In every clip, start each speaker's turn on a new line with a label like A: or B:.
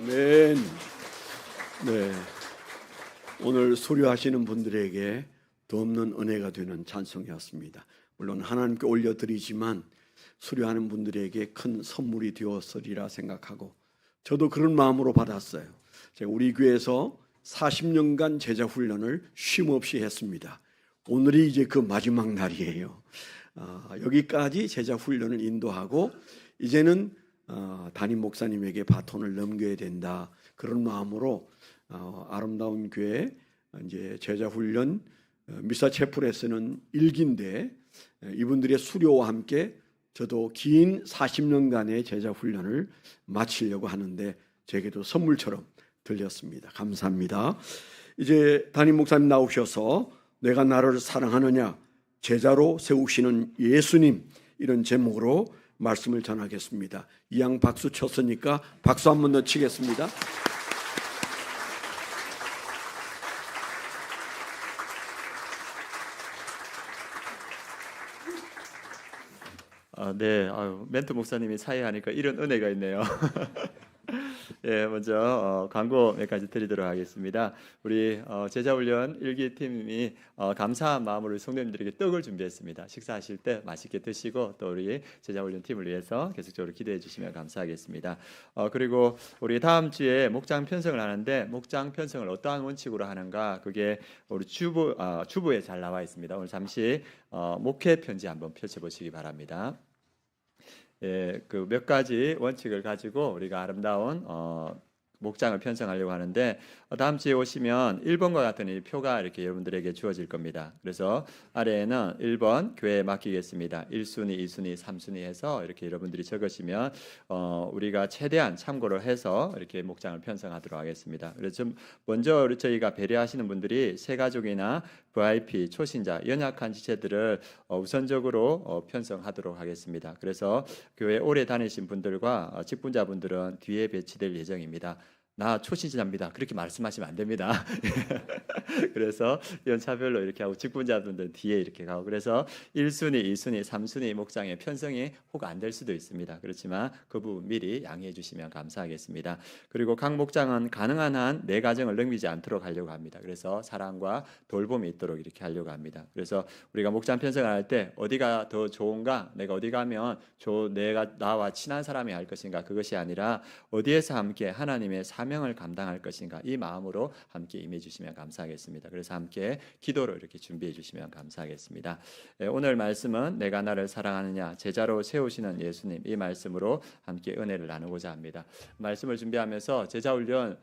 A: 아멘. 네, 오늘 수료하시는 분들에게 덧없는 은혜가 되는 찬송이었습니다. 물론 하나님께 올려드리지만 수료하는 분들에게 큰 선물이 되었으리라 생각하고 저도 그런 마음으로 받았어요. 제가 우리 교회에서 40년간 제자 훈련을 쉼 없이 했습니다. 오늘이 이제 그 마지막 날이에요. 여기까지 제자 훈련을 인도하고 이제는 담임 목사님에게 바톤을 넘겨야 된다. 그런 마음으로 아름다운 교회 이제 제자 훈련 미사 채플에서는 일기인데 이분들의 수료와 함께 저도 긴 40년간의 제자 훈련을 마치려고 하는데 제게도 선물처럼 들렸습니다. 감사합니다. 이제 담임 목사님 나오셔서 내가 나를 사랑하느냐 제자로 세우시는 예수님 이런 제목으로 말씀을 전하겠습니다. 이양 박수 쳤으니까 박수 한 번 더 치겠습니다.
B: 네, 멘토 목사님이 사회하니까 이런 은혜가 있네요. 예, 먼저 광고 몇 가지 드리도록 하겠습니다. 우리 제자훈련 1기 팀이 감사한 마음으로 성도님들에게 떡을 준비했습니다. 식사하실 때 맛있게 드시고 또 우리 제자훈련 팀을 위해서 계속적으로 기도해 주시면 감사하겠습니다. 그리고 우리 다음 주에 목장 편성을 하는데 목장 편성을 어떠한 원칙으로 하는가 그게 우리 주부에 잘 나와 있습니다. 오늘 잠시 목회 편지 한번 펼쳐보시기 바랍니다. 예, 그 몇 가지 원칙을 가지고 우리가 아름다운 목장을 편성하려고 하는데 다음 주에 오시면 1번과 같은 이 표가 이렇게 여러분들에게 주어질 겁니다. 그래서 아래에는 1번 교회에 맡기겠습니다. 1순위, 2순위, 3순위 해서 이렇게 여러분들이 적으시면 우리가 최대한 참고를 해서 이렇게 목장을 편성하도록 하겠습니다. 그래서 좀 먼저 저희가 배려하시는 분들이 새가족이나 VIP, 초신자, 연약한 지체들을 우선적으로 편성하도록 하겠습니다. 그래서 교회 오래 다니신 분들과 직분자분들은 뒤에 배치될 예정입니다. 나 초신자입니다. 그렇게 말씀하시면 안 됩니다. 그래서 연차별로 이렇게 하고 직분자분들 뒤에 이렇게 가고 그래서 1순위, 2순위, 3순위 목장의 편성이 혹 안 될 수도 있습니다. 그렇지만 그 부분 미리 양해해 주시면 감사하겠습니다. 그리고 각 목장은 가능한 한 내 가정을 넘기지 않도록 하려고 합니다. 그래서 사랑과 돌봄이 있도록 이렇게 하려고 합니다. 그래서 우리가 목장 편성을 할 때 어디가 더 좋은가 내가 어디 가면 내가 나와 친한 사람이 할 것인가 그것이 아니라 어디에서 함께 하나님의 사명을 감당할 것인가 이 마음으로 함께 임해 주시면 감사하겠습니다. 그래서 함께 기도로 이렇게 준비해 주시면 감사하겠습니다. 오늘 말씀은 내가 나를 사랑하느냐 제자로 세우시는 예수님 이 말씀으로 함께 은혜를 나누고자 합니다. 말씀을 준비하면서 제자훈련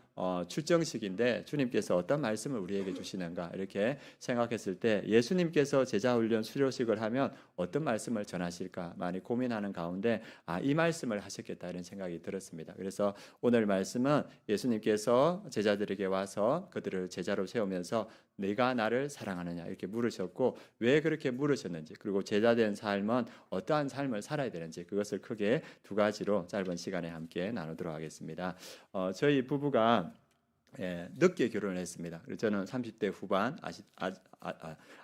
B: 출정식인데 주님께서 어떤 말씀을 우리에게 주시는가 이렇게 생각했을 때 예수님께서 제자훈련 수료식을 하면 어떤 말씀을 전하실까 많이 고민하는 가운데 이 말씀을 하셨겠다 이런 생각이 들었습니다. 그래서 오늘 말씀은 예수님께서 제자들에게 와서 그들을 제자로 세우면서 내가 나를 사랑하느냐 이렇게 물으셨고 왜 그렇게 물으셨는지 그리고 제자된 삶은 어떠한 삶을 살아야 되는지 그것을 크게 두 가지로 짧은 시간에 함께 나누도록 하겠습니다. 저희 부부가 늦게 결혼을 했습니다. 그래서 저는 30대 후반,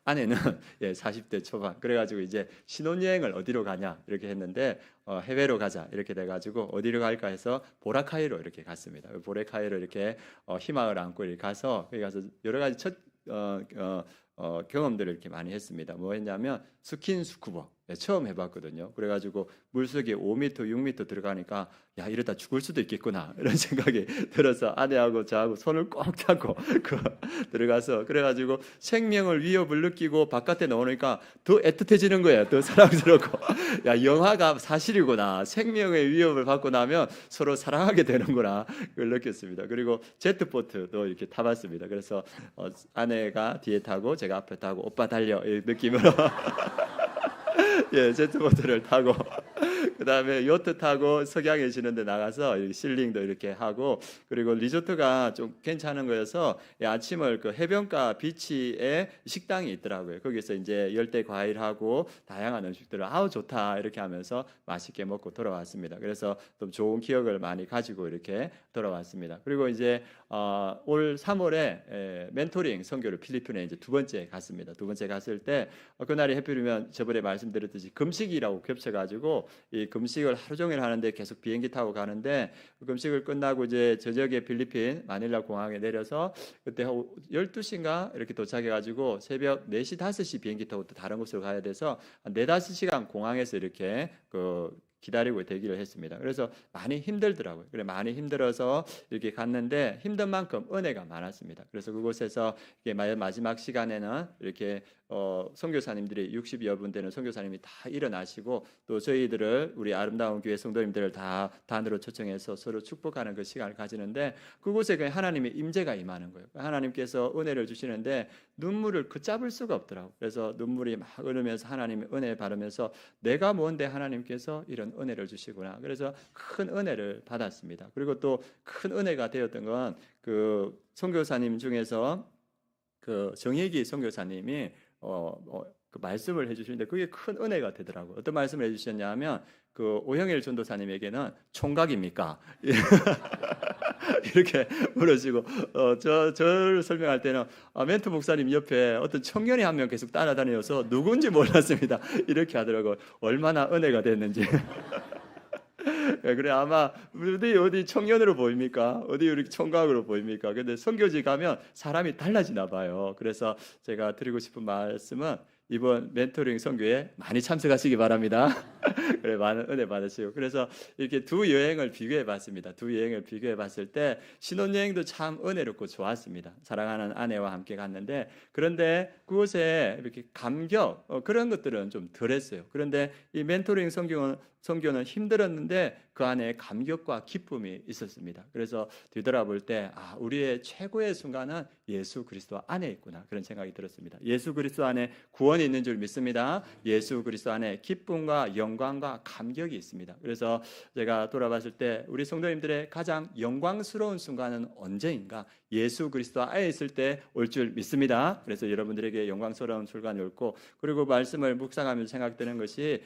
B: 아내는 40대 초반. 그래가지고 이제 신혼여행을 어디로 가냐 이렇게 했는데 해외로 가자 이렇게 돼가지고 어디로 갈까 해서 보라카이로 이렇게 갔습니다. 보라카이로 이렇게 희망을 안고 이렇게 가서 거기 가서 여러 가지 경험들을 이렇게 많이 했습니다. 뭐 했냐면 스킨스쿠버 처음 해봤거든요. 그래가지고 물속에 5m, 6m 들어가니까 야 이러다 죽을 수도 있겠구나 이런 생각이 들어서 아내하고 저하고 손을 꼭 잡고 들어가서 그래가지고 생명을 위협을 느끼고 바깥에 나오니까 더 애틋해지는 거예요. 더 사랑스럽고 야 영화가 사실이구나. 생명의 위협을 받고 나면 서로 사랑하게 되는구나 그걸 느꼈습니다. 그리고 제트보트도 이렇게 타봤습니다. 그래서 아내가 뒤에 타고 제가 앞에 타고 오빠 달려 이 느낌으로 제트보트를 타고 그다음에 요트 타고 석양에 지는 데 나가서 실링도 이렇게 하고 그리고 리조트가 좀 괜찮은 거여서 아침을 그 해변가 비치에 식당이 있더라고요. 거기서 이제 열대 과일하고 다양한 음식들을 아우 좋다 이렇게 하면서 맛있게 먹고 돌아왔습니다. 그래서 좀 좋은 기억을 많이 가지고 이렇게 돌아왔습니다. 그리고 이제 올 3월에 멘토링 선교를 필리핀에 이제 두 번째 갔습니다. 두 번째 갔을 때 그날이 해필이면 저번에 말씀드렸듯이 금식이라고 겹쳐가지고 이 이 금식을 하루 종일 하는데 계속 비행기 타고 가는데 그 금식을 끝나고 이제 저녁에 필리핀 마닐라 공항에 내려서 그때 12시인가 이렇게 도착해 가지고 새벽 4시 5시 비행기 타고 또 다른 곳으로 가야 돼서 한 4-5시간 공항에서 이렇게 기다리고 대기를 했습니다. 그래서 많이 힘들더라고요. 그래 많이 힘들어서 이렇게 갔는데 힘든 만큼 은혜가 많았습니다. 그래서 그곳에서 이게 마지막 시간에는 이렇게 선교사님들이 60여 분 되는 선교사님이 다 일어나시고 또 저희들을 우리 아름다운 교회 성도님들을 다 단으로 초청해서 서로 축복하는 그 시간을 가지는데 그곳에 그냥 하나님의 임재가 임하는 거예요. 하나님께서 은혜를 주시는데 눈물을 걷잡을 수가 없더라고요. 그래서 눈물이 막 흐르면서 하나님의 은혜 바르면서 내가 뭔데 하나님께서 이런 은혜를 주시구나. 그래서 큰 은혜를 받았습니다. 그리고 또 큰 은혜가 되었던 건 그 선교사님 중에서 그 정혜기 선교사님이 그 말씀을 해주시는데 그게 큰 은혜가 되더라고요. 어떤 말씀을 해주셨냐면 그 오형일 전도사님에게는 총각입니까? 이렇게 물으시고 저를 설명할 때는 멘토 목사님 옆에 어떤 청년이 한 명 계속 따라다녀서 누군지 몰랐습니다. 이렇게 하더라고요. 얼마나 은혜가 됐는지. 그래 아마 어디 청년으로 보입니까? 어디 우리 총각으로 보입니까? 근데 선교지 가면 사람이 달라지나 봐요. 그래서 제가 드리고 싶은 말씀은 이번 멘토링 선교에 많이 참석하시기 바랍니다. 그래 많은 은혜 받으시고 그래서 이렇게 두 여행을 비교해 봤습니다. 두 여행을 비교해 봤을 때 신혼여행도 참 은혜롭고 좋았습니다. 사랑하는 아내와 함께 갔는데 그런데 그곳에 이렇게 감격 그런 것들은 좀 덜했어요. 그런데 이 멘토링 선교는 힘들었는데 그 안에 감격과 기쁨이 있었습니다. 그래서 뒤돌아볼 때 우리의 최고의 순간은 예수 그리스도 안에 있구나 그런 생각이 들었습니다. 예수 그리스도 안에 구원이 있는 줄 믿습니다. 예수 그리스도 안에 기쁨과 영광과 감격이 있습니다. 그래서 제가 돌아봤을 때 우리 성도님들의 가장 영광스러운 순간은 언제인가? 예수 그리스도 안에 있을 때 올 줄 믿습니다. 그래서 여러분들에게 영광스러운 순간이 옳고 그리고 말씀을 묵상하면서 생각되는 것이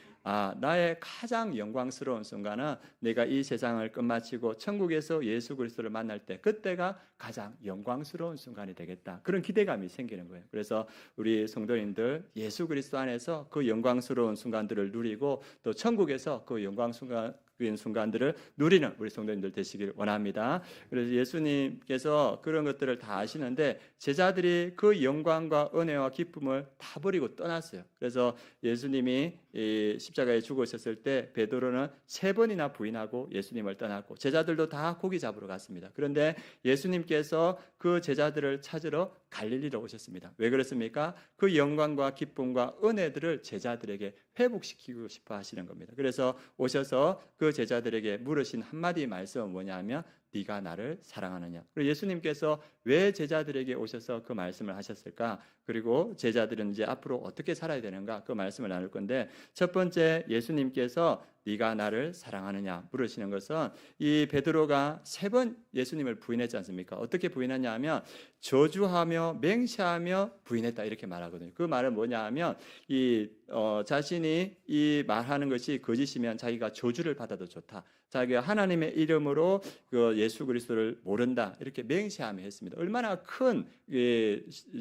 B: 나의 가장 영광스러운 순간은 내가 이 세상을 끝마치고 천국에서 예수 그리스도를 만날 때 그때가 가장 영광스러운 순간이 되겠다. 그런 기대감이 생기는 거예요. 그래서 우리 성도님들 예수 그리스도 안에서 그 영광스러운 순간들을 누리고 또 천국에서 그 순간들을 누리는 우리 성도님들 되시길 원합니다. 그래서 예수님께서 그런 것들을 다 아시는데 제자들이 그 영광과 은혜와 기쁨을 다 버리고 떠났어요. 그래서 예수님이 십자가에 죽으셨을 때 베드로는 3번이나 부인하고 예수님을 떠났고 제자들도 다 고기 잡으러 갔습니다. 그런데 예수님께서 그 제자들을 찾으러 갈릴리로 오셨습니다. 왜 그렇습니까? 그 영광과 기쁨과 은혜들을 제자들에게 회복시키고 싶어 하시는 겁니다. 그래서 오셔서 그 제자들에게 물으신 한마디 말씀은 뭐냐면 네가 나를 사랑하느냐. 그리고 예수님께서 왜 제자들에게 오셔서 그 말씀을 하셨을까? 그리고 제자들은 이제 앞으로 어떻게 살아야 되는가? 그 말씀을 나눌 건데 첫 번째 예수님께서 네가 나를 사랑하느냐 물으시는 것은 이 베드로가 3번 예수님을 부인했지 않습니까? 어떻게 부인했냐 하면 저주하며 맹세하며 부인했다 이렇게 말하거든요. 그 말은 뭐냐 하면 자신이 이 말하는 것이 거짓이면 자기가 저주를 받아도 좋다. 자기가 하나님의 이름으로 그 예수 그리스도를 모른다 이렇게 맹세하며 했습니다. 얼마나 큰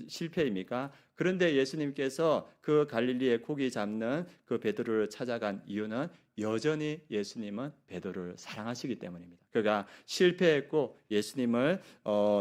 B: 실패입니까? 그런데 예수님께서 그 갈릴리에 고기 잡는 그 베드로를 찾아간 이유는 여전히 예수님은 베드로를 사랑하시기 때문입니다. 그가 실패했고 예수님을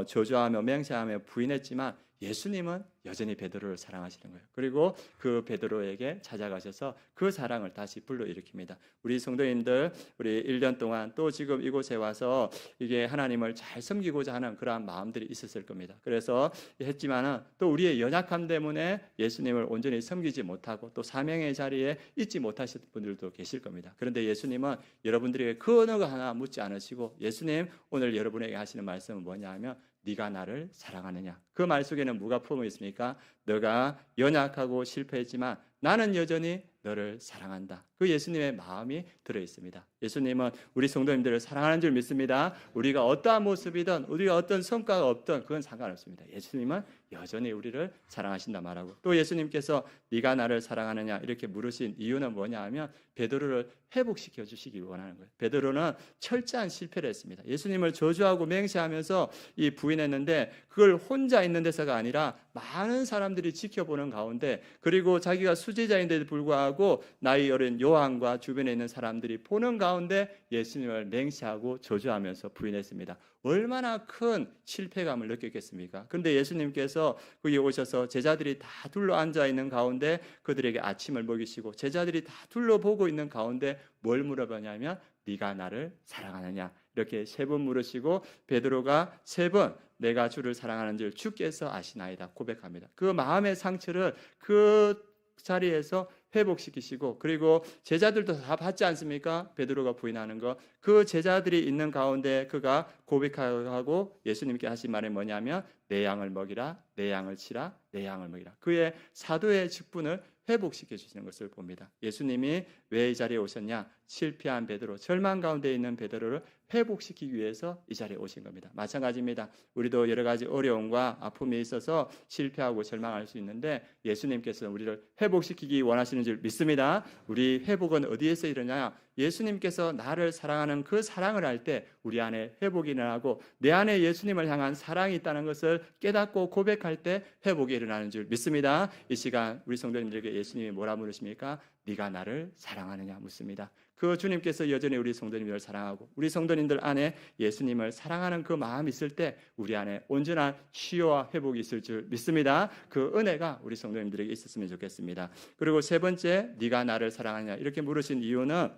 B: 저주하며 맹세하며 부인했지만 예수님은 여전히 베드로를 사랑하시는 거예요. 그리고 그 베드로에게 찾아가셔서 그 사랑을 다시 불러일으킵니다. 우리 성도님들 우리 1년 동안 또 지금 이곳에 와서 이게 하나님을 잘 섬기고자 하는 그러한 마음들이 있었을 겁니다. 그래서 했지만은 또 우리의 연약함 때문에 예수님을 온전히 섬기지 못하고 또 사명의 자리에 있지 못하실 분들도 계실 겁니다. 그런데 예수님은 여러분들에게 그 어느 거 하나 묻지 않으시고 예수님 오늘 여러분에게 하시는 말씀은 뭐냐 하면 네가 나를 사랑하느냐. 그 말 속에는 뭐가 품어 있습니까? 너가 연약하고 실패했지만 나는 여전히 너를 사랑한다. 그 예수님의 마음이 들어 있습니다. 예수님은 우리 성도님들을 사랑하는 줄 믿습니다. 우리가 어떠한 모습이든 우리가 어떤 성과가 없든 그건 상관없습니다. 예수님은 여전히 우리를 사랑하신다 말하고, 또 예수님께서 네가 나를 사랑하느냐 이렇게 물으신 이유는 뭐냐 하면 베드로를 회복시켜 주시기 원하는 거예요. 베드로는 철저한 실패를 했습니다. 예수님을 저주하고 맹세하면서 이 부인했는데 그걸 혼자 있는 데서가 아니라 많은 사람들이 지켜보는 가운데, 그리고 자기가 수제자인데도 불구하고 나이 어린 요한과 주변에 있는 사람들이 보는 가운데 예수님을 맹세하고 저주하면서 부인했습니다. 얼마나 큰 실패감을 느꼈겠습니까? 그런데 예수님께서 거기 오셔서 제자들이 다 둘러 앉아 있는 가운데 그들에게 아침을 먹이시고, 제자들이 다 둘러보고 있는 가운데 뭘 물어보냐면 네가 나를 사랑하느냐 이렇게 3번 물으시고, 베드로가 3번 내가 주를 사랑하는 줄 주께서 아시나이다 고백합니다. 그 마음의 상처를 그 자리에서 회복시키시고, 그리고 제자들도 다 봤지 않습니까? 베드로가 부인하는 거. 그 제자들이 있는 가운데 그가 고백하고 예수님께 하신 말이 뭐냐면 내 양을 먹이라, 내 양을 치라, 내 양을 먹이라. 그의 사도의 직분을 회복시켜 주시는 것을 봅니다. 예수님이 왜 이 자리에 오셨냐? 실패한 베드로, 절망 가운데 있는 베드로를 회복시키기 위해서 이 자리에 오신 겁니다. 마찬가지입니다. 우리도 여러 가지 어려움과 아픔이 있어서 실패하고 절망할 수 있는데 예수님께서 우리를 회복시키기 원하시는 줄 믿습니다. 우리 회복은 어디에서 일어나냐? 예수님께서 나를 사랑하는 그 사랑을 할 때 우리 안에 회복이 일어나고, 내 안에 예수님을 향한 사랑이 있다는 것을 깨닫고 고백할 때 회복이 일어나는 줄 믿습니다. 이 시간 우리 성도님들에게 예수님이 뭐라 물으십니까? 네가 나를 사랑하느냐 묻습니다. 그 주님께서 여전히 우리 성도님들을 사랑하고, 우리 성도님들 안에 예수님을 사랑하는 그 마음이 있을 때 우리 안에 온전한 치유와 회복이 있을 줄 믿습니다. 그 은혜가 우리 성도님들에게 있었으면 좋겠습니다. 그리고 3번째, 네가 나를 사랑하느냐 이렇게 물으신 이유는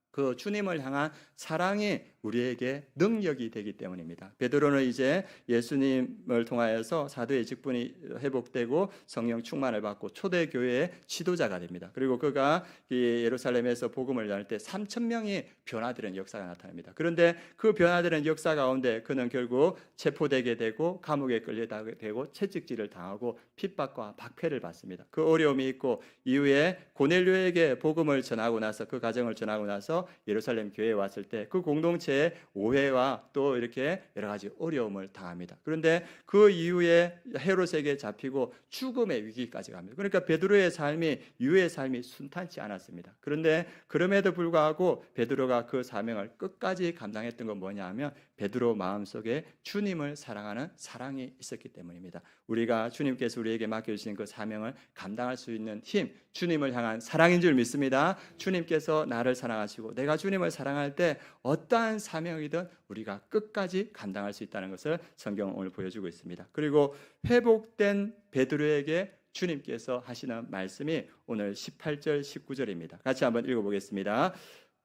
B: 그 주님을 향한 사랑이 우리에게 능력이 되기 때문입니다. 베드로는 이제 예수님을 통하여서 사도의 직분이 회복되고 성령 충만을 받고 초대교회의 지도자가 됩니다. 그리고 그가 예루살렘에서 복음을 전할 때 3,000명이 변화되는 역사가 나타납니다. 그런데 그 변화되는 역사 가운데 그는 결국 체포되게 되고 감옥에 끌려가게 되고 채찍질을 당하고 핍박과 박해를 받습니다. 그 어려움이 있고, 이후에 고넬료에게 복음을 전하고 나서, 그 가정을 전하고 나서 예루살렘 교회에 왔을 때 그 공동체의 오해와 또 이렇게 여러 가지 어려움을 당합니다. 그런데 그 이후에 헤롯에게 잡히고 죽음의 위기까지 갑니다. 그러니까 베드로의 삶이, 유의 삶이 순탄치 않았습니다. 그런데 그럼에도 불구하고 베드로가 그 사명을 끝까지 감당했던 건 뭐냐 하면 베드로 마음속에 주님을 사랑하는 사랑이 있었기 때문입니다. 우리가 주님께서 우리에게 맡겨주신 그 사명을 감당할 수 있는 힘, 주님을 향한 사랑인 줄 믿습니다. 주님께서 나를 사랑하시고 내가 주님을 사랑할 때 어떠한 사명이든 우리가 끝까지 감당할 수 있다는 것을 성경은 오늘 보여주고 있습니다. 그리고 회복된 베드로에게 주님께서 하시는 말씀이 오늘 18절 19절입니다. 같이 한번 읽어보겠습니다.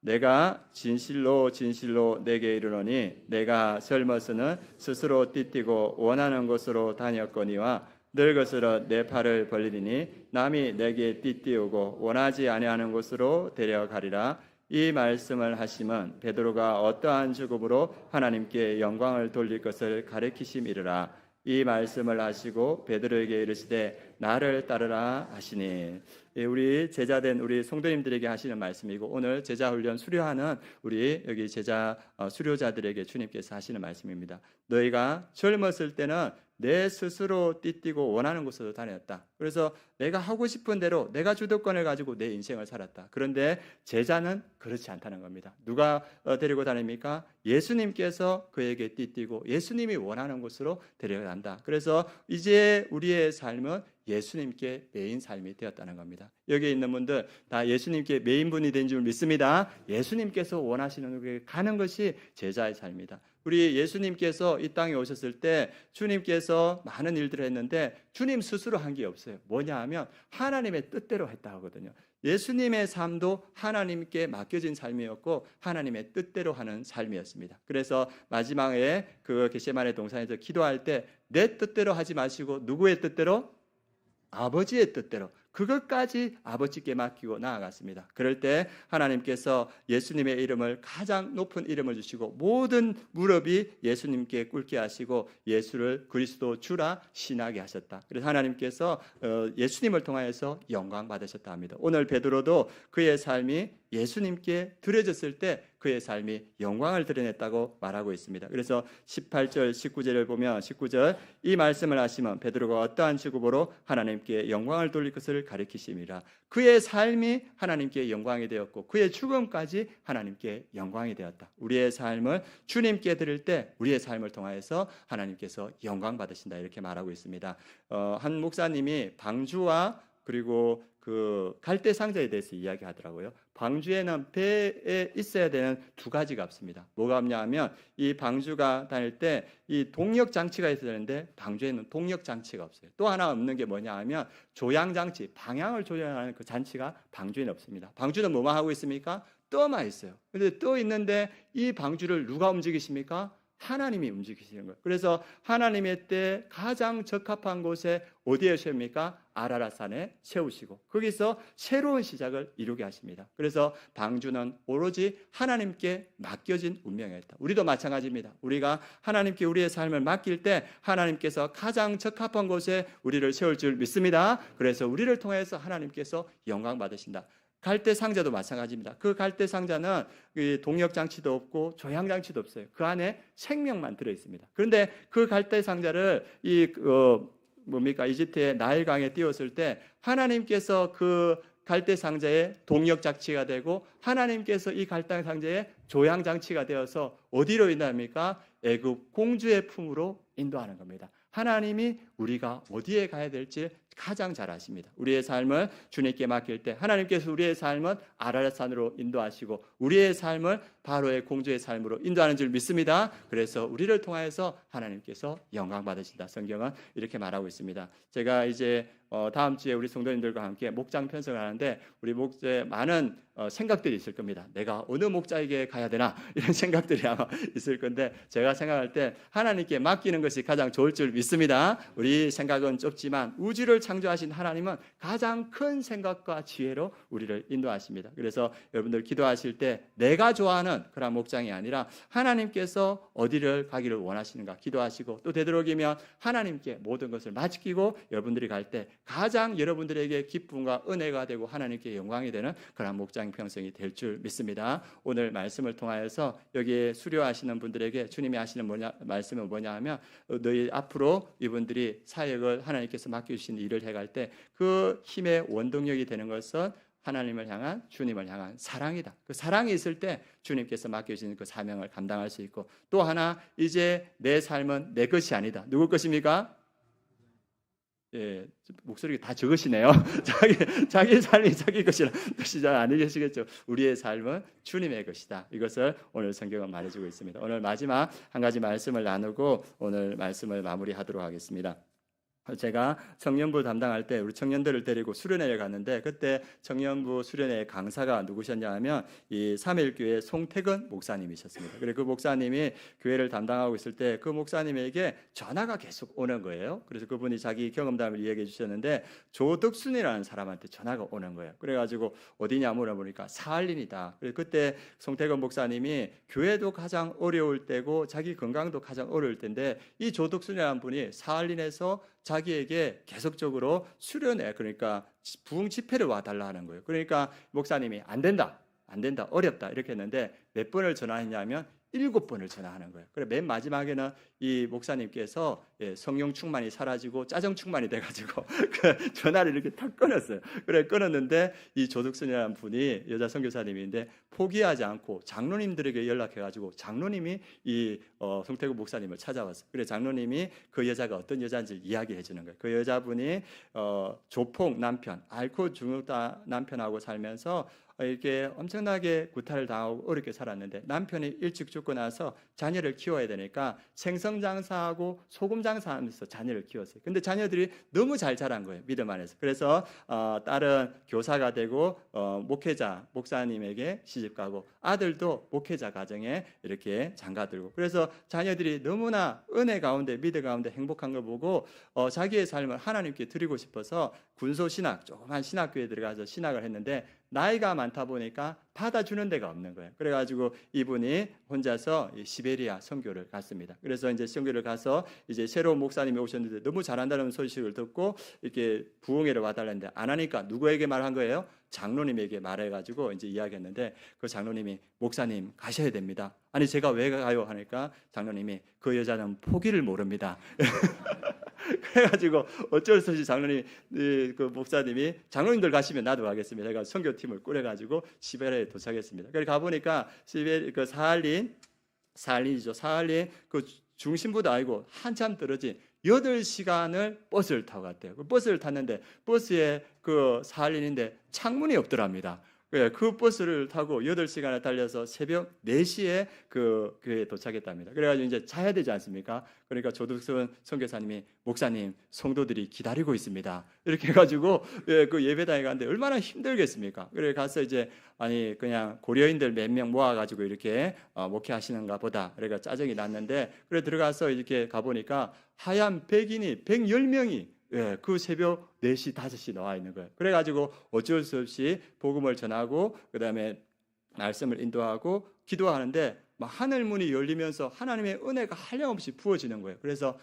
B: 내가 진실로 진실로 내게 이르노니 내가 젊어서는 스스로 띠띠고 원하는 곳으로 다녔거니와 늙어서는 내 팔을 벌리리니 남이 내게 띠띠우고 원하지 아니하는 곳으로 데려가리라. 이 말씀을 하시면 베드로가 어떠한 죽음으로 하나님께 영광을 돌릴 것을 가리키심이르라. 이 말씀을 하시고 베드로에게 이르시되 나를 따르라 하시니. 우리 제자된 우리 성도님들에게 하시는 말씀이고, 오늘 제자 훈련 수료하는 우리 여기 제자 수료자들에게 주님께서 하시는 말씀입니다. 너희가 젊었을 때는 내 스스로 띠띠고 원하는 곳으로 다녔다. 그래서 내가 하고 싶은 대로 내가 주도권을 가지고 내 인생을 살았다. 그런데 제자는 그렇지 않다는 겁니다. 누가 데리고 다닙니까? 예수님께서 그에게 띠띠고 예수님이 원하는 곳으로 데려간다. 그래서 이제 우리의 삶은 예수님께 매인 삶이 되었다는 겁니다. 여기 있는 분들 다 예수님께 매인분이 된 줄 믿습니다. 예수님께서 원하시는 곳에 가는 것이 제자의 삶이다. 우리 예수님께서 이 땅에 오셨을 때 주님께서 많은 일들을 했는데 주님 스스로 한 게 없어요. 뭐냐 하면 하나님의 뜻대로 했다 하거든요. 예수님의 삶도 하나님께 맡겨진 삶이었고 하나님의 뜻대로 하는 삶이었습니다. 그래서 마지막에 그 겟세마네 동산에서 기도할 때 내 뜻대로 하지 마시고 누구의 뜻대로? 아버지의 뜻대로, 그것까지 아버지께 맡기고 나아갔습니다. 그럴 때 하나님께서 예수님의 이름을 가장 높은 이름을 주시고 모든 무릎이 예수님께 꿇게 하시고 예수를 그리스도 주라 신하게 하셨다. 그래서 하나님께서 예수님을 통하여서 영광 받으셨다 합니다. 오늘 베드로도 그의 삶이 예수님께 드려졌을 때 그의 삶이 영광을 드러냈다고 말하고 있습니다. 그래서 18절 19절을 보면 19절 이 말씀을 하시면 베드로가 어떠한 직업으로 하나님께 영광을 돌릴 것을 가리키심이라. 그의 삶이 하나님께 영광이 되었고 그의 죽음까지 하나님께 영광이 되었다. 우리의 삶을 주님께 드릴 때 우리의 삶을 통하여서 하나님께서 영광 받으신다 이렇게 말하고 있습니다. 한 목사님이 방주와 그리고 그 갈대 상자에 대해서 이야기하더라고요. 방주에는 배에 있어야 되는 두 가지가 없습니다. 뭐가 없냐면 이 방주가 다닐 때 이 동력 장치가 있어야 되는데 방주에는 동력 장치가 없어요. 또 하나 없는 게 뭐냐 하면 조향 장치, 방향을 조절하는 그 장치가 방주에는 없습니다. 방주는 뭐만 하고 있습니까? 떠만 있어요. 근데 떠 있는데 이 방주를 누가 움직이십니까? 하나님이 움직이시는 거예요. 그래서 하나님의 때 가장 적합한 곳에 어디에 세웁니까? 아라랏산에 세우시고 거기서 새로운 시작을 이루게 하십니다. 그래서 방주는 오로지 하나님께 맡겨진 운명이었다. 우리도 마찬가지입니다. 우리가 하나님께 우리의 삶을 맡길 때 하나님께서 가장 적합한 곳에 우리를 세울 줄 믿습니다. 그래서 우리를 통해서 하나님께서 영광 받으신다. 갈대 상자도 마찬가지입니다. 그 갈대 상자는 동력 장치도 없고 조향 장치도 없어요. 그 안에 생명만 들어 있습니다. 그런데 그 갈대 상자를 이집트의 나일강에 띄웠을 때 하나님께서 그 갈대 상자의 동력 장치가 되고 하나님께서 이 갈대 상자의 조향 장치가 되어서 어디로 인도합니까? 애굽 공주의 품으로 인도하는 겁니다. 하나님이 우리가 어디에 가야 될지 가장 잘 아십니다. 우리의 삶을 주님께 맡길 때 하나님께서 우리의 삶은 아라랏산으로 인도하시고 우리의 삶을 바로의 공주의 삶으로 인도하는 줄 믿습니다. 그래서 우리를 통하여서 하나님께서 영광 받으신다. 성경은 이렇게 말하고 있습니다. 제가 이제 다음 주에 우리 성도님들과 함께 목장 편성을 하는데 우리 목자에 많은 생각들이 있을 겁니다. 내가 어느 목자에게 가야 되나 이런 생각들이 아마 있을 건데 제가 생각할 때 하나님께 맡기는 것이 가장 좋을 줄 믿습니다. 우리 생각은 좁지만 우주를 창조하신 하나님은 가장 큰 생각과 지혜로 우리를 인도하십니다. 그래서 여러분들 기도하실 때 내가 좋아하는 그런 목장이 아니라 하나님께서 어디를 가기를 원하시는가 기도하시고 또 되도록이면 하나님께 모든 것을 맡기고 여러분들이 갈 때 가장 여러분들에게 기쁨과 은혜가 되고 하나님께 영광이 되는 그런 목장 평생이 될 줄 믿습니다. 오늘 말씀을 통하여서 여기에 수료하시는 분들에게 주님이 하시는 말씀은 뭐냐 하면 너희 앞으로 이분들이 사역을 하나님께서 맡겨주신 일을 해갈 때 그 힘의 원동력이 되는 것은 하나님을 향한 주님을 향한 사랑이다. 그 사랑이 있을 때 주님께서 맡겨주신 그 사명을 감당할 수 있고 또 하나 이제 내 삶은 내 것이 아니다. 누구 것입니까? 예, 목소리가 다 적으시네요. 자기 삶이 자기 것이라 뜻이 잘 아니시겠죠. 우리의 삶은 주님의 것이다. 이것을 오늘 성경은 말해주고 있습니다. 오늘 마지막 한 가지 말씀을 나누고 오늘 말씀을 마무리하도록 하겠습니다. 제가 청년부 담당할 때 우리 청년들을 데리고 수련회에 갔는데 그때 청년부 수련회 강사가 누구셨냐 하면 이 삼일교회 송태근 목사님이셨습니다. 그리고 그 목사님이 교회를 담당하고 있을 때 그 목사님에게 전화가 계속 오는 거예요. 그래서 그분이 자기 경험담을 이야기해 주셨는데 조덕순이라는 사람한테 전화가 오는 거예요. 그래가지고 어디냐 물어보니까 사할린이다. 그래서 그때 송태근 목사님이 교회도 가장 어려울 때고 자기 건강도 가장 어려울 때인데 이 조덕순이라는 분이 사할린에서 자기에게 계속적으로 수련회 그러니까 부흥 집회를 와달라 하는 거예요. 그러니까 목사님이 안 된다, 어렵다 이렇게 했는데 몇 번을 전화했냐면 7번을 전화하는 거예요. 그래 맨 마지막에는 이 목사님께서 성령 충만이 사라지고 짜증 충만이 돼가지고 그 전화를 이렇게 탁 끊었어요. 그래 끊었는데 이 조덕순이라는 분이 여자 선교사님인데 포기하지 않고 장로님들에게 연락해가지고 장로님이 이 송태구 목사님을 찾아왔어요. 그래 장로님이 그 여자가 어떤 여자인지 이야기해 주는 거예요. 그 여자분이 조폭 남편, 알코올 중독자 남편하고 살면서 이렇게 엄청나게 구타를 당하고 어렵게 살았는데 남편이 일찍 죽고 나서 자녀를 키워야 되니까 생선 장사하고 소금 장사하면서 자녀를 키웠어요. 근데 자녀들이 너무 잘 자란 거예요. 믿음 안에서. 그래서 딸은 교사가 되고 목회자 목사님에게 시집가고 아들도 목회자 가정에 이렇게 장가들고 그래서 자녀들이 너무나 은혜 가운데 믿음 가운데 행복한 걸 보고 자기의 삶을 하나님께 드리고 싶어서 군소신학 조그만 신학교에 들어가서 신학을 했는데 나이가 많다 보니까 받아주는 데가 없는 거예요. 그래가지고 이분이 혼자서 이 시베리아 선교를 갔습니다. 그래서 이제 선교를 가서 이제 새로운 목사님이 오셨는데 너무 잘한다는 소식을 듣고 이렇게 부흥회를 와달라는데 안 하니까 누구에게 말한 거예요? 장로님에게 말해가지고 이제 이야기했는데 그 장로님이 목사님 가셔야 됩니다. 아니 제가 왜 가요? 하니까 장로님이 그 여자는 포기를 모릅니다. 그래가지고 어쩔 수 없이 장로님 그 목사님이 장로님들 가시면 나도 가겠습니다. 제가 선교팀을 꾸려가지고 시베리아에 도착했습니다. 그래 가 보니까 시베리 그 사할린이죠. 사할린 그 중심부도 아니고 한참 떨어진 8시간을 버스를 타고 갔대요. 그 버스를 탔는데 버스에 그 사할린인데 창문이 없더랍니다. 그 버스를 타고 8시간을 달려서 새벽 4시에 그에 도착했답니다. 그래가지고 이제 자야 되지 않습니까? 그러니까 조득순 선교사님이 목사님 성도들이 기다리고 있습니다. 이렇게 해가지고 그 예배당에 갔는데 얼마나 힘들겠습니까? 그래 가서 이제 아니 그냥 고려인들 몇 명 모아가지고 이렇게 목회하시는가 보다. 그러니까 짜증이 났는데 그래 들어가서 이렇게 가보니까 하얀 백인이 110명이 그 새벽 4시, 5시 나와 있는 거예요. 그래가지고 어쩔 수 없이 복음을 전하고 그 다음에 말씀을 인도하고 기도하는데 막 하늘 문이 열리면서 하나님의 은혜가 한량없이 부어지는 거예요. 그래서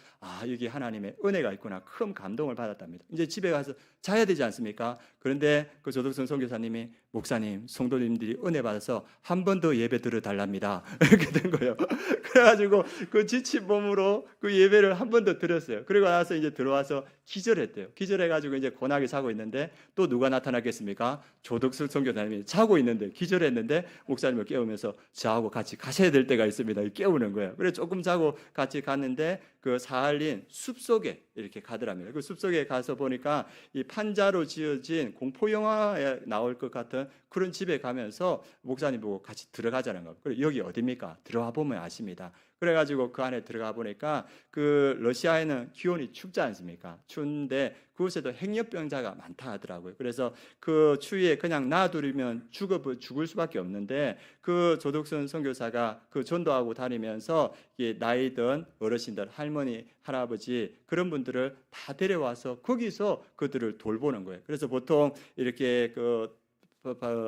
B: 여기 하나님의 은혜가 있구나. 큰 감동을 받았답니다. 이제 집에 가서 자야 되지 않습니까? 그런데 그 조덕순 선교사님이 목사님, 성도님들이 은혜 받아서 한 번 더 예배 들어달랍니다. 이렇게 된 거예요. 그래가지고 그 지친 몸으로 그 예배를 한 번 더 드렸어요. 그리고 나서 이제 들어와서 기절했대요. 기절해가지고 이제 고나게 자고 있는데 또 누가 나타났겠습니까? 조덕순 선교사님이 자고 있는데 기절했는데 목사님을 깨우면서 저하고 같이 가셔야 될 때가 있습니다. 깨우는 거예요. 그래서 조금 자고 같이 갔는데 그 사할린 숲속에 이렇게 가더랍니다. 그 숲속에 가서 보니까 이 판자로 지어진 공포 영화에 나올 것 같은 그런 집에 가면서 목사님 보고 같이 들어가자는 거예요. 그리고 여기 어디입니까? 들어와 보면 아십니다. 그래가지고 그 안에 들어가 보니까 그 러시아에는 기온이 춥지 않습니까? 추운데 그곳에도 행렬병자가 많다 하더라고요. 그래서 그 추위에 그냥 놔두면 죽을 수밖에 없는데 그 조덕순 선교사가 그 전도하고 다니면서 나이 든 어르신들, 할머니, 할아버지 그런 분들을 다 데려와서 거기서 그들을 돌보는 거예요. 그래서 보통 이렇게 그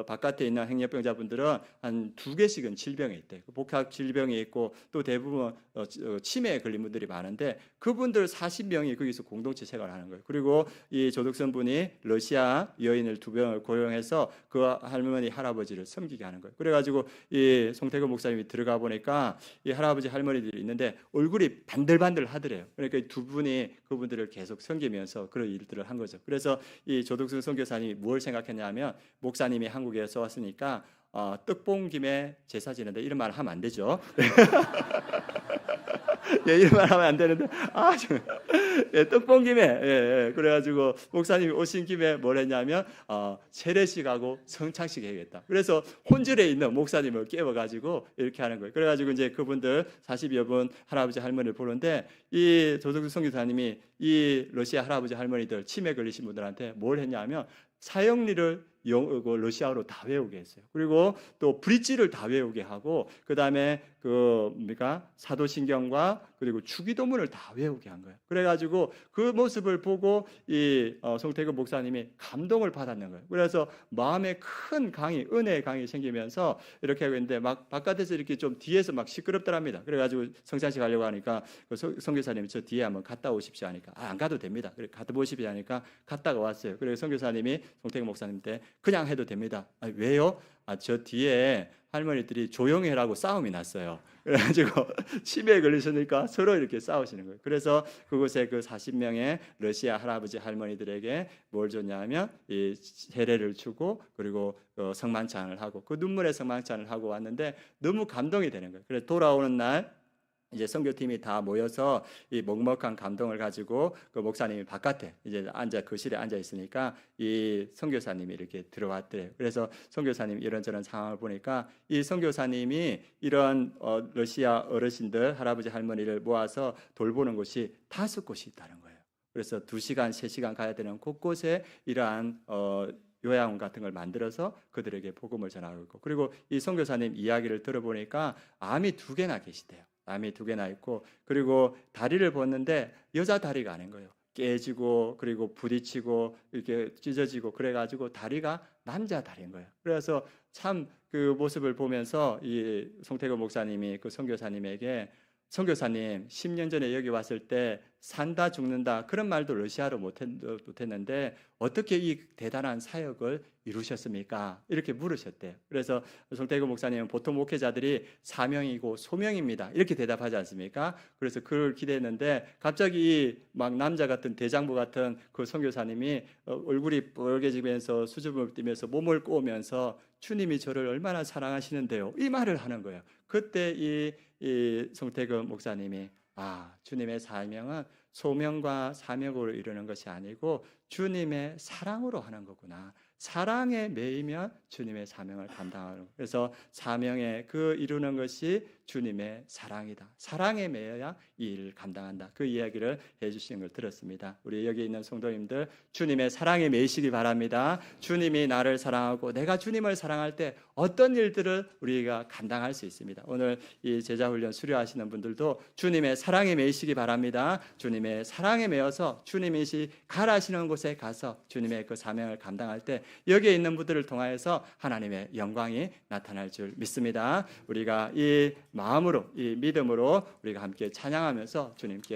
B: 바깥에 있는 행렬병자분들은 한 2개씩은 질병이 있대. 복합 질병이 있고 또 대부분 치매에 걸린 분들이 많은데 그분들 40명이 거기서 공동체 생활을 하는 거예요. 그리고 이 조덕선 분이 러시아 여인을 2명을 고용해서 그 할머니 할아버지를 섬기게 하는 거예요. 그래가지고 이 송태근 목사님이 들어가 보니까 이 할아버지 할머니들이 있는데 얼굴이 반들반들 하더래요. 그러니까 이 두 분이 그분들을 계속 섬기면서 그런 일들을 한 거죠. 그래서 이 조덕순 선교사님이 뭘 생각했냐면 목사님이 한국에서 왔으니까 떡본 김에 제사 지는데 이런 말 하면 안 되죠. 이런 말 하면 안 되는데 떡본 김에 그래가지고 목사님이 오신 김에 뭘 했냐면 세례식하고 성찬식 해야겠다. 그래서 혼절에 있는 목사님을 깨워가지고 이렇게 하는 거예요. 그래가지고 이제 그분들 40여 분 할아버지 할머니를 보는데 이 조덕순 선교사님이 이 러시아 할아버지 할머니들 치매 걸리신 분들한테 뭘 했냐면 사형리를 러시아어로 다 외우게 했어요. 그리고 또 브릿지를 다 외우게 하고 그 다음에 사도신경과 그리고 주기도문을 다 외우게 한 거예요. 그래가지고 그 모습을 보고 이 송태근 목사님이 감동을 받았는 거예요. 그래서 마음에 큰 강이 은혜의 강이 생기면서 이렇게 하고 있는데 막 바깥에서 이렇게 좀 뒤에서 막 시끄럽더랍니다. 그래가지고 성찬식 하려고 하니까 그 선교사님이 저 뒤에 한번 갔다 오십시오 하니까 안 가도 됩니다. 그래 갔다 오십시오 하니까 갔다가 왔어요. 그래서 선교사님이 송태근 목사님한테 그냥 해도 됩니다. 왜요? 저 뒤에 할머니들이 조용히 해라고 싸움이 났어요. 그래가지고 치매에 걸리시니까 서로 이렇게 싸우시는 거예요. 그래서 그곳에 그 40명의 러시아 할아버지 할머니들에게 뭘 줬냐면 이 세례를 주고 그리고 성만찬을 하고 그 눈물의 성만찬을 하고 왔는데 너무 감동이 되는 거예요. 그래서 돌아오는 날 이제 선교팀이 다 모여서 이 먹먹한 감동을 가지고 그 목사님이 바깥에 이제 거실에 앉아 있으니까 이 선교사님이 이렇게 들어왔대요. 그래서 선교사님이 이런저런 상황을 보니까 이 선교사님이 이런 러시아 어르신들 할아버지 할머니를 모아서 돌보는 곳이 5곳이 있다는 거예요. 그래서 2시간, 3시간 가야 되는 곳곳에 이러한 요양원 같은 걸 만들어서 그들에게 복음을 전하고 있고 그리고 이 선교사님 이야기를 들어보니까 암이 2개나 계시대요. 암이 2개나 있고 그리고 다리를 봤는데 여자 다리가 아닌 거예요. 깨지고 그리고 부딪히고 이렇게 찢어지고 그래가지고 다리가 남자 다리인 거예요. 그래서 참 그 모습을 보면서 이 송태근 목사님이 그 선교사님에게 선교사님 10년 전에 여기 왔을 때 산다 죽는다 그런 말도 러시아로 못했는데 어떻게 이 대단한 사역을 이루셨습니까? 이렇게 물으셨대요. 그래서 송태근 목사님은 보통 목회자들이 사명이고 소명입니다. 이렇게 대답하지 않습니까? 그래서 그걸 기대했는데 갑자기 막 남자 같은 대장부 같은 그 선교사님이 얼굴이 빨개지면서 수줍음을 띠면서 몸을 꼬으면서 주님이 저를 얼마나 사랑하시는데요. 이 말을 하는 거예요. 그때 이 송태근 목사님이 주님의 사명은 소명과 사명으로 이루는 것이 아니고 주님의 사랑으로 하는 거구나. 사랑에 매이면 주님의 사명을 감당하는. 그래서 사명에 그 이루는 것이 주님의 사랑이다. 사랑에 매여야 이 일을 감당한다. 그 이야기를 해주시는 걸 들었습니다. 우리 여기 있는 성도님들 주님의 사랑에 매이시기 바랍니다. 주님이 나를 사랑하고 내가 주님을 사랑할 때 어떤 일들을 우리가 감당할 수 있습니다. 오늘 이 제자훈련 수료하시는 분들도 주님의 사랑에 매이시기 바랍니다. 주님의 사랑에 매여서 주님이 가라시는 곳에 가서 주님의 그 사명을 감당할 때 여기에 있는 분들을 통하여서 하나님의 영광이 나타날 줄 믿습니다. 우리가 이 마음으로 이 믿음으로 우리가 함께 찬양하면서 주님께